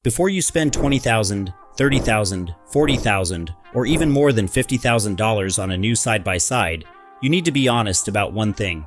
Before you spend $20,000, $30,000, $40,000, or even more than $50,000 on a new side-by-side, you need to be honest about one thing.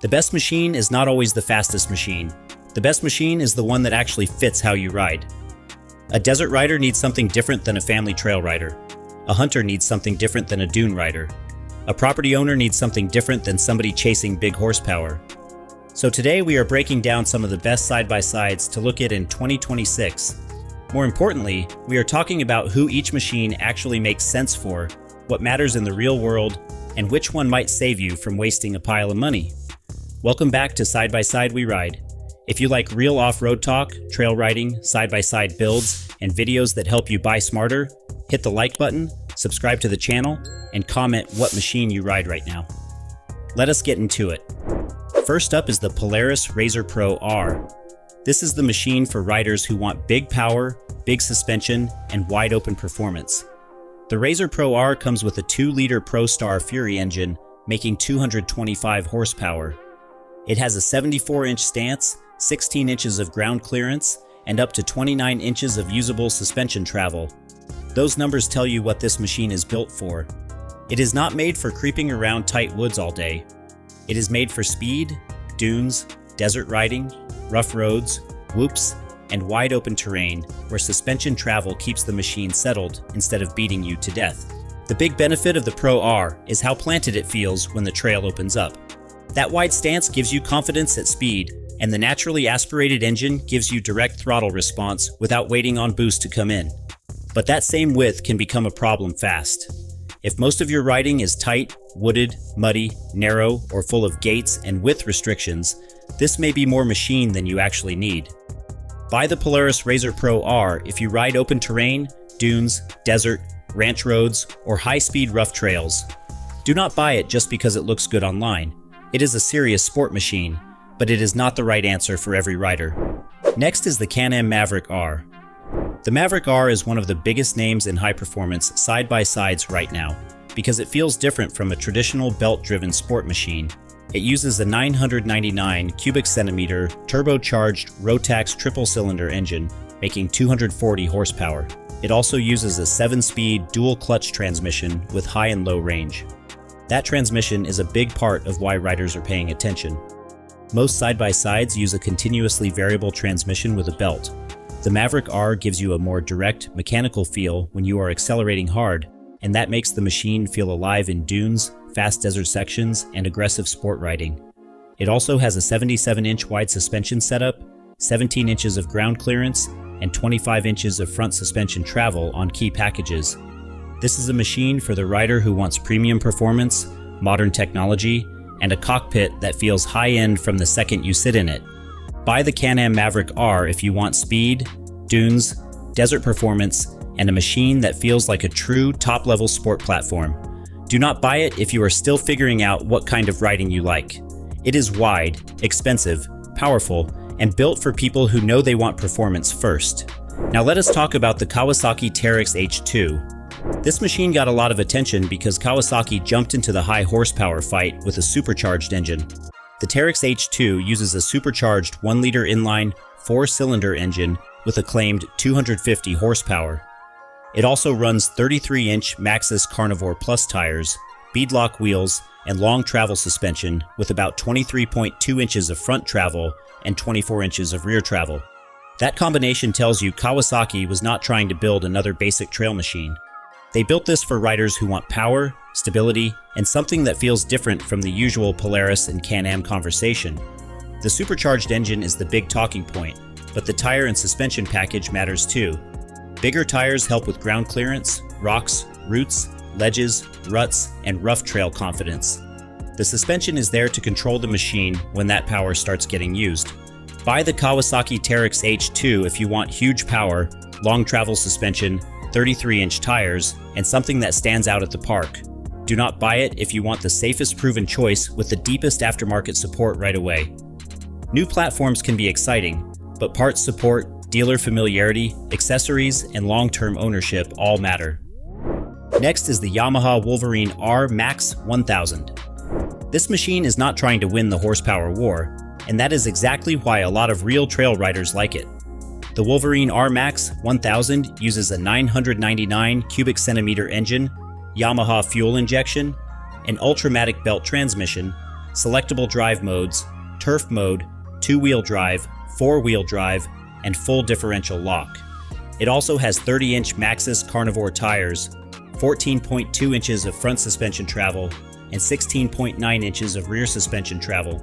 The best machine is not always the fastest machine. The best machine is the one that actually fits how you ride. A desert rider needs something different than a family trail rider. A hunter needs something different than a dune rider. A property owner needs something different than somebody chasing big horsepower. So today we are breaking down some of the best side-by-sides to look at in 2026. More importantly, we are talking about who each machine actually makes sense for, what matters in the real world, and which one might save you from wasting a pile of money. Welcome back to Side by Side We Ride. If you like real off-road talk, trail riding, side-by-side builds, and videos that help you buy smarter, hit the like button, subscribe to the channel, and comment what machine you ride right now. Let us get into it. First up is the Polaris RZR Pro R. This is the machine for riders who want big power, big suspension, and wide open performance. The RZR Pro R comes with a 2-liter ProStar Fury engine, making 225 horsepower. It has a 74-inch stance, 16 inches of ground clearance, and up to 29 inches of usable suspension travel. Those numbers tell you what this machine is built for. It is not made for creeping around tight woods all day. It is made for speed, dunes, desert riding, rough roads, whoops, and wide open terrain where suspension travel keeps the machine settled instead of beating you to death. The big benefit of the Pro R is how planted it feels when the trail opens up. That wide stance gives you confidence at speed, and the naturally aspirated engine gives you direct throttle response without waiting on boost to come in. But that same width can become a problem fast. If most of your riding is tight, wooded, muddy, narrow, or full of gates and width restrictions, this may be more machine than you actually need. Buy the Polaris RZR Pro R if you ride open terrain, dunes, desert, ranch roads, or high-speed rough trails. Do not buy it just because it looks good online. It is a serious sport machine, but it is not the right answer for every rider. Next is the Can Am Maverick R. The Maverick R is one of the biggest names in high-performance side-by-sides right now because it feels different from a traditional belt-driven sport machine. It uses a 999 cubic centimeter turbocharged Rotax triple-cylinder engine, making 240 horsepower. It also uses a 7-speed dual-clutch transmission with high and low range. That transmission is a big part of why riders are paying attention. Most side-by-sides use a continuously variable transmission with a belt. The Maverick R gives you a more direct, mechanical feel when you are accelerating hard, and that makes the machine feel alive in dunes, fast desert sections, and aggressive sport riding. It also has a 77-inch wide suspension setup, 17 inches of ground clearance, and 25 inches of front suspension travel on key packages. This is a machine for the rider who wants premium performance, modern technology, and a cockpit that feels high-end from the second you sit in it. Buy the Can Am Maverick R if you want speed, dunes, desert performance, and a machine that feels like a true top-level sport platform. Do not buy it if you are still figuring out what kind of riding you like. It is wide, expensive, powerful, and built for people who know they want performance first. Now let us talk about the Kawasaki Teryx H2. This machine got a lot of attention because Kawasaki jumped into the high horsepower fight with a supercharged engine. The Teryx H2 uses a supercharged 1-liter inline 4-cylinder engine with a claimed 250 horsepower. It also runs 33-inch Maxxis Carnivore Plus tires, beadlock wheels, and long travel suspension with about 23.2 inches of front travel and 24 inches of rear travel. That combination tells you Kawasaki was not trying to build another basic trail machine. They built this for riders who want power, stability, and something that feels different from the usual Polaris and Can Am conversation. The supercharged engine is the big talking point, but the tire and suspension package matters too. Bigger tires help with ground clearance, rocks, roots, ledges, ruts, and rough trail confidence. The suspension is there to control the machine when that power starts getting used. Buy the Kawasaki Teryx H2 if you want huge power, long travel suspension, 33-inch tires, and something that stands out at the park. Do not buy it if you want the safest proven choice with the deepest aftermarket support right away. New platforms can be exciting, but parts support, dealer familiarity, accessories, and long-term ownership all matter. Next is the Yamaha Wolverine RMAX 1000. This machine is not trying to win the horsepower war, and that is exactly why a lot of real trail riders like it. The Wolverine RMAX 1000 uses a 999 cubic centimeter engine, Yamaha fuel injection, an Ultramatic belt transmission, selectable drive modes, turf mode, two-wheel drive, four-wheel drive, and full differential lock. It also has 30-inch Maxxis Carnivore tires, 14.2 inches of front suspension travel, and 16.9 inches of rear suspension travel.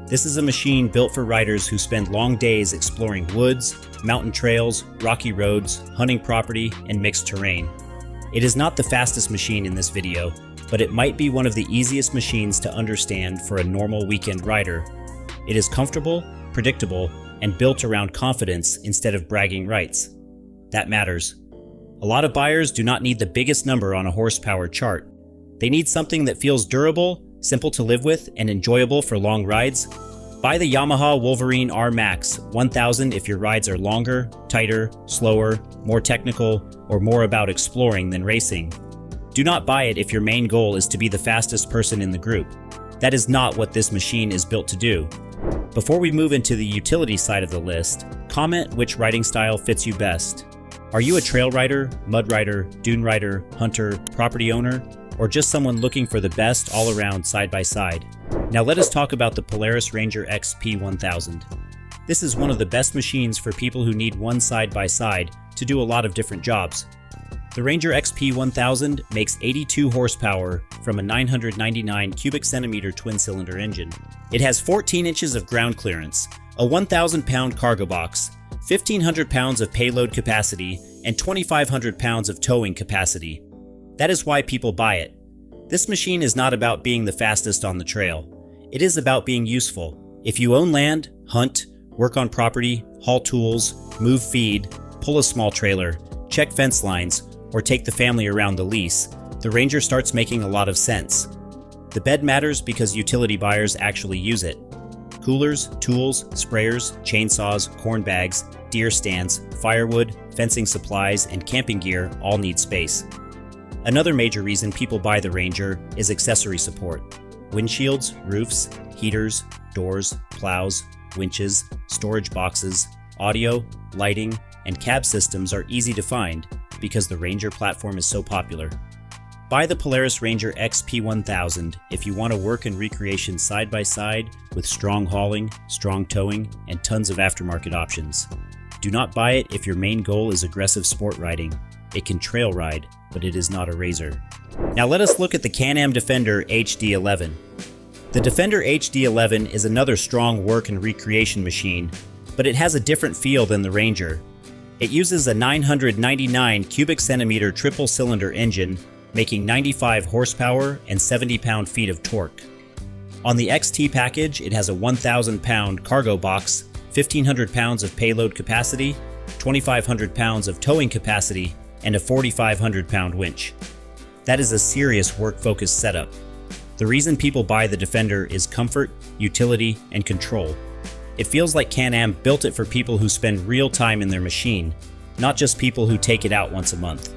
This is a machine built for riders who spend long days exploring woods, mountain trails, rocky roads, hunting property, and mixed terrain. It is not the fastest machine in this video, but it might be one of the easiest machines to understand for a normal weekend rider. It is comfortable, predictable, and built around confidence instead of bragging rights. That matters. A lot of buyers do not need the biggest number on a horsepower chart. They need something that feels durable, simple to live with, and enjoyable for long rides. Buy the Yamaha Wolverine RMAX 1000 if your rides are longer, tighter, slower, more technical, or more about exploring than racing. Do not buy it if your main goal is to be the fastest person in the group. That is not what this machine is built to do. Before we move into the utility side of the list, comment which riding style fits you best. Are you a trail rider, mud rider, dune rider, hunter, property owner, or just someone looking for the best all-around side-by-side? Now let us talk about the Polaris Ranger XP 1000. This is one of the best machines for people who need one side-by-side to do a lot of different jobs. The Ranger XP 1000 makes 82 horsepower from a 999 cubic centimeter twin-cylinder engine. It has 14 inches of ground clearance, a 1,000-pound cargo box, 1,500 pounds of payload capacity, and 2,500 pounds of towing capacity. That is why people buy it. This machine is not about being the fastest on the trail. It is about being useful. If you own land, hunt, work on property, haul tools, move feed, pull a small trailer, check fence lines, or take the family around the lease, the Ranger starts making a lot of sense. The bed matters because utility buyers actually use it. Coolers, tools, sprayers, chainsaws, corn bags, deer stands, firewood, fencing supplies, and camping gear all need space. Another major reason people buy the Ranger is accessory support. Windshields, roofs, heaters, doors, plows, winches, storage boxes, audio, lighting, and cab systems are easy to find because the Ranger platform is so popular. Buy the Polaris Ranger XP 1000 if you want to work in recreation side by side with strong hauling, strong towing, and tons of aftermarket options. Do not buy it if your main goal is aggressive sport riding. It can trail ride, but it is not a razor. Now let us look at the Can Am Defender HD11. The Defender HD11 is another strong work and recreation machine, but it has a different feel than the Ranger. It uses a 999 cubic centimeter triple cylinder engine, making 95 horsepower and 70 pound-feet of torque. On the XT package, it has a 1,000-pound cargo box, 1,500 pounds of payload capacity, 2,500 pounds of towing capacity, and a 4,500-pound winch. That is a serious work-focused setup. The reason people buy the Defender is comfort, utility, and control. It feels like Can Am built it for people who spend real time in their machine, not just people who take it out once a month.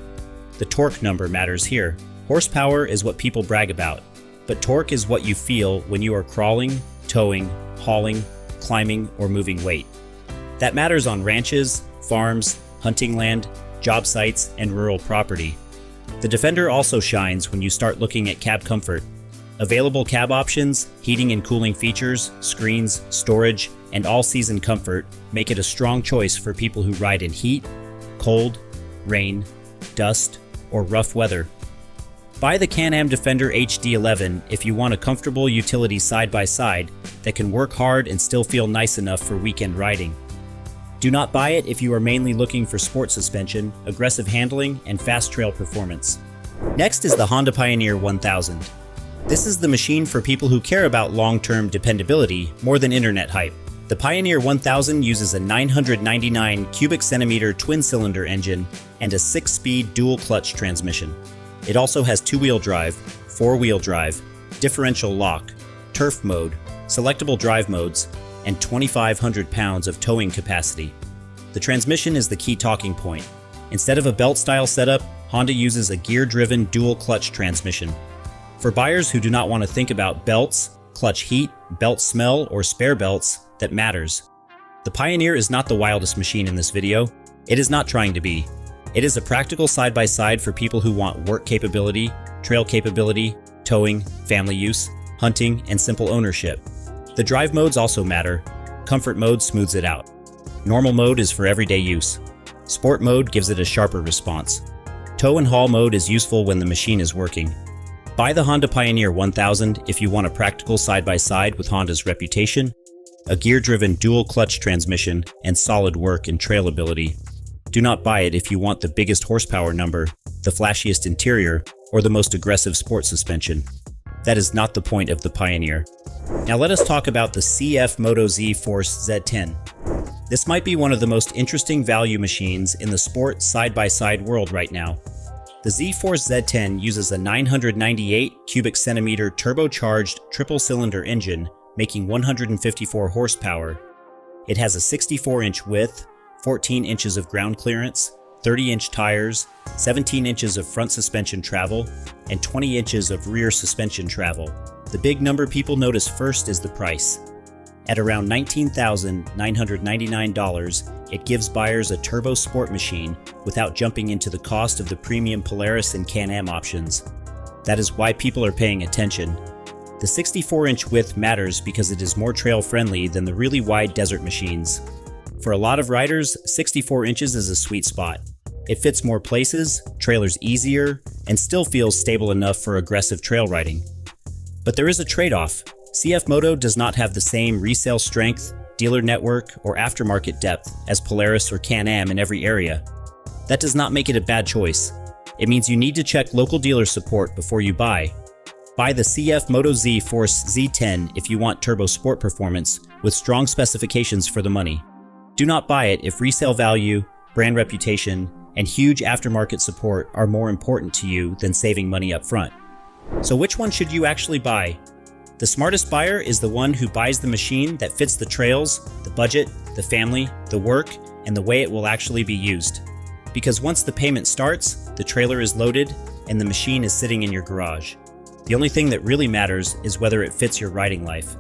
The torque number matters here. Horsepower is what people brag about, but torque is what you feel when you are crawling, towing, hauling, climbing, or moving weight. That matters on ranches, farms, hunting land, job sites, and rural property. The Defender also shines when you start looking at cab comfort. Available cab options, heating and cooling features, screens, storage, and all-season comfort make it a strong choice for people who ride in heat, cold, rain, dust, or rough weather. Buy the Can Am Defender HD11 if you want a comfortable utility side-by-side that can work hard and still feel nice enough for weekend riding. Do not buy it if you are mainly looking for sport suspension, aggressive handling, and fast trail performance. Next is the Honda Pioneer 1000. This is the machine for people who care about long-term dependability more than internet hype. The Pioneer 1000 uses a 999 cubic centimeter twin-cylinder engine and a 6-speed dual-clutch transmission. It also has two-wheel drive, four-wheel drive, differential lock, turf mode, selectable drive modes, and 2,500 pounds of towing capacity. The transmission is the key talking point. Instead of a belt-style setup, Honda uses a gear-driven dual-clutch transmission. For buyers who do not want to think about belts, clutch heat, belt smell, or spare belts, that matters. The Pioneer is not the wildest machine in this video. It is not trying to be. It is a practical side-by-side for people who want work capability, trail capability, towing, family use, hunting, and simple ownership. The drive modes also matter. Comfort mode smooths it out. Normal mode is for everyday use. Sport mode gives it a sharper response. Tow and haul mode is useful when the machine is working. Buy the Honda Pioneer 1000 if you want a practical side-by-side with Honda's reputation, a gear-driven dual-clutch transmission, and solid work and trail ability. Do not buy it if you want the biggest horsepower number, the flashiest interior, or the most aggressive sport suspension. That is not the point of the Pioneer. Now let us talk about the CFMOTO ZFORCE Z10. This might be one of the most interesting value machines in the sport side-by-side world right now. The ZFORCE Z10 uses a 998 cubic centimeter turbocharged triple-cylinder engine, making 154 horsepower. It has a 64-inch width, 14 inches of ground clearance, 30-inch tires, 17 inches of front suspension travel, and 20 inches of rear suspension travel. The big number people notice first is the price. At around $19,999, it gives buyers a turbo sport machine without jumping into the cost of the premium Polaris and Can Am options. That is why people are paying attention. The 64-inch width matters because it is more trail-friendly than the really wide desert machines. For a lot of riders, 64 inches is a sweet spot. It fits more places, trailers easier, and still feels stable enough for aggressive trail riding. But there is a trade-off. CFMOTO does not have the same resale strength, dealer network, or aftermarket depth as Polaris or Can Am in every area. That does not make it a bad choice. It means you need to check local dealer support before you buy. Buy the CFMOTO ZFORCE Z10 if you want turbo sport performance with strong specifications for the money. Do not buy it if resale value, brand reputation, and huge aftermarket support are more important to you than saving money up front. So which one should you actually buy? The smartest buyer is the one who buys the machine that fits the trails, the budget, the family, the work, and the way it will actually be used. Because once the payment starts, the trailer is loaded, and the machine is sitting in your garage. The only thing that really matters is whether it fits your riding life.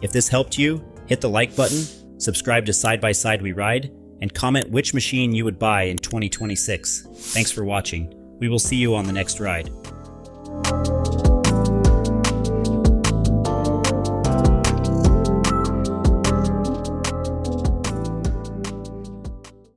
If this helped you, hit the like button, subscribe to Side by Side We Ride, and comment which machine you would buy in 2026. Thanks for watching. We will see you on the next ride.